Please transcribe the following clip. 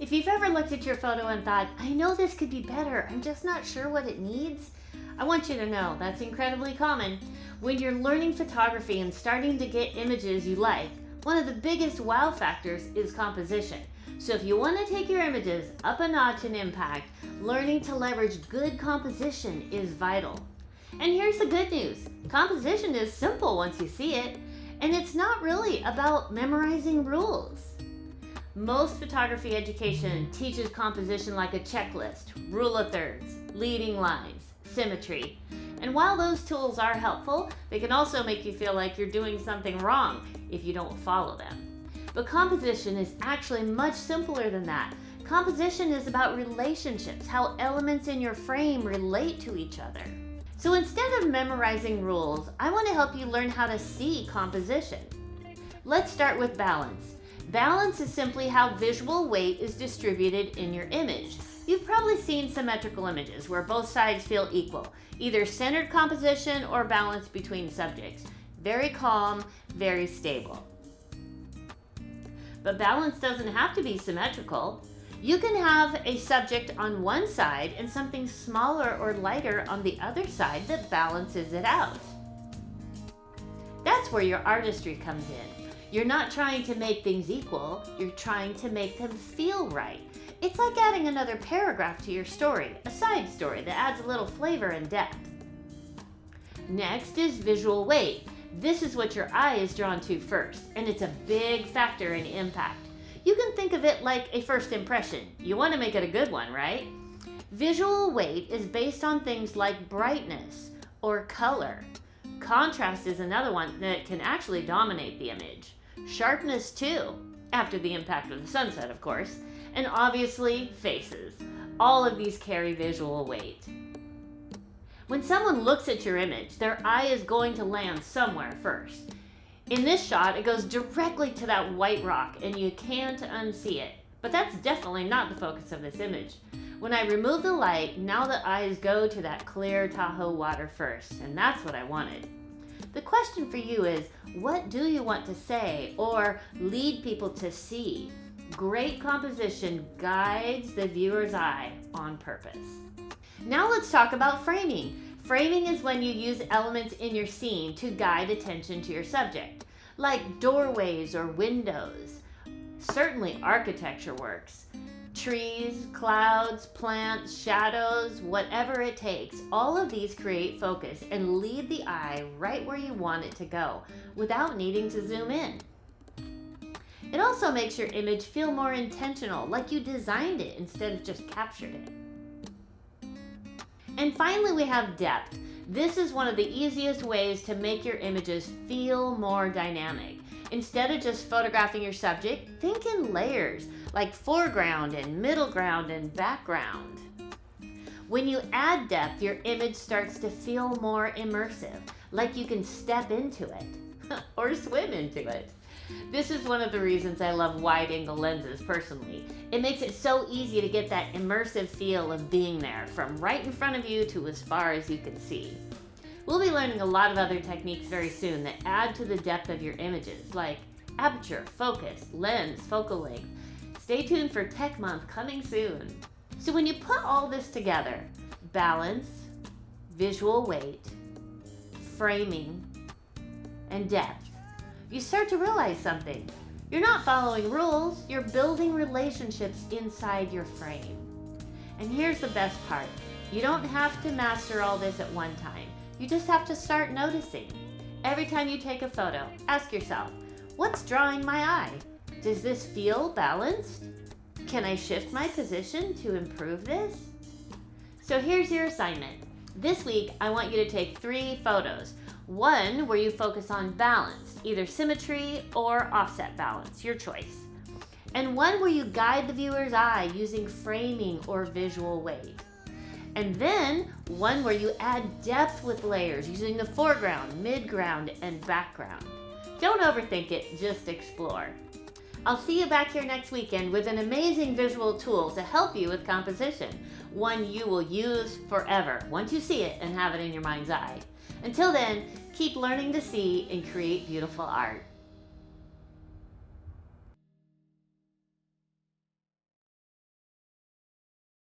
If you've ever looked at your photo and thought, I know this could be better, I'm just not sure what it needs, I want you to know that's incredibly common. When you're learning photography and starting to get images you like, one of the biggest wow factors is composition. So if you want to take your images up a notch in impact, learning to leverage good composition is vital. And here's the good news. Composition is simple once you see it, and it's not really about memorizing rules. Most photography education teaches composition like a checklist, rule of thirds, leading lines, symmetry. And while those tools are helpful, they can also make you feel like you're doing something wrong if you don't follow them. But composition is actually much simpler than that. Composition is about relationships, how elements in your frame relate to each other. So instead of memorizing rules, I want to help you learn how to see composition. Let's start with balance. Balance is simply how visual weight is distributed in your image. You've probably seen symmetrical images where both sides feel equal, either centered composition or balance between subjects. Very calm, very stable. But balance doesn't have to be symmetrical. You can have a subject on one side and something smaller or lighter on the other side that balances it out. That's where your artistry comes in. You're not trying to make things equal, you're trying to make them feel right. It's like adding another paragraph to your story, a side story that adds a little flavor and depth. Next is visual weight. This is what your eye is drawn to first, and it's a big factor in impact. You can think of it like a first impression. You want to make it a good one, right? Visual weight is based on things like brightness or color. Contrast is another one that can actually dominate the image. Sharpness too, after the impact of the sunset, of course. And obviously, faces. All of these carry visual weight. When someone looks at your image, their eye is going to land somewhere first. In this shot, it goes directly to that white rock, and you can't unsee it. But that's definitely not the focus of this image. When I remove the light, now the eyes go to that clear Tahoe water first, and that's what I wanted. The question for you is, what do you want to say or lead people to see? Great composition guides the viewer's eye on purpose. Now let's talk about framing. Framing is when you use elements in your scene to guide attention to your subject, like doorways or windows. Certainly architecture works. Trees, clouds, plants, shadows, whatever it takes, all of these create focus and lead the eye right where you want it to go without needing to zoom in. It also makes your image feel more intentional, like you designed it instead of just captured it. And finally, we have depth. This is one of the easiest ways to make your images feel more dynamic. Instead of just photographing your subject, think in layers, like foreground and middle ground and background. When you add depth, your image starts to feel more immersive, like you can step into it or swim into it. This is one of the reasons I love wide-angle lenses personally. It makes it so easy to get that immersive feel of being there, from right in front of you to as far as you can see. We'll be learning a lot of other techniques very soon that add to the depth of your images, like aperture, focus, lens, focal length. Stay tuned for Tech Month coming soon. So when you put all this together, balance, visual weight, framing, and depth, you start to realize something. You're not following rules, you're building relationships inside your frame. And here's the best part. You don't have to master all this at one time. You just have to start noticing. Every time you take a photo, ask yourself, what's drawing my eye? Does this feel balanced? Can I shift my position to improve this? So here's your assignment. This week, I want you to take 3 photos. One where you focus on balance, either symmetry or offset balance, your choice. And one where you guide the viewer's eye using framing or visual weight. And then one where you add depth with layers using the foreground, midground, and background. Don't overthink it, just explore. I'll see you back here next weekend with an amazing visual tool to help you with composition, one you will use forever once you see it and have it in your mind's eye. Until then, keep learning to see and create beautiful art.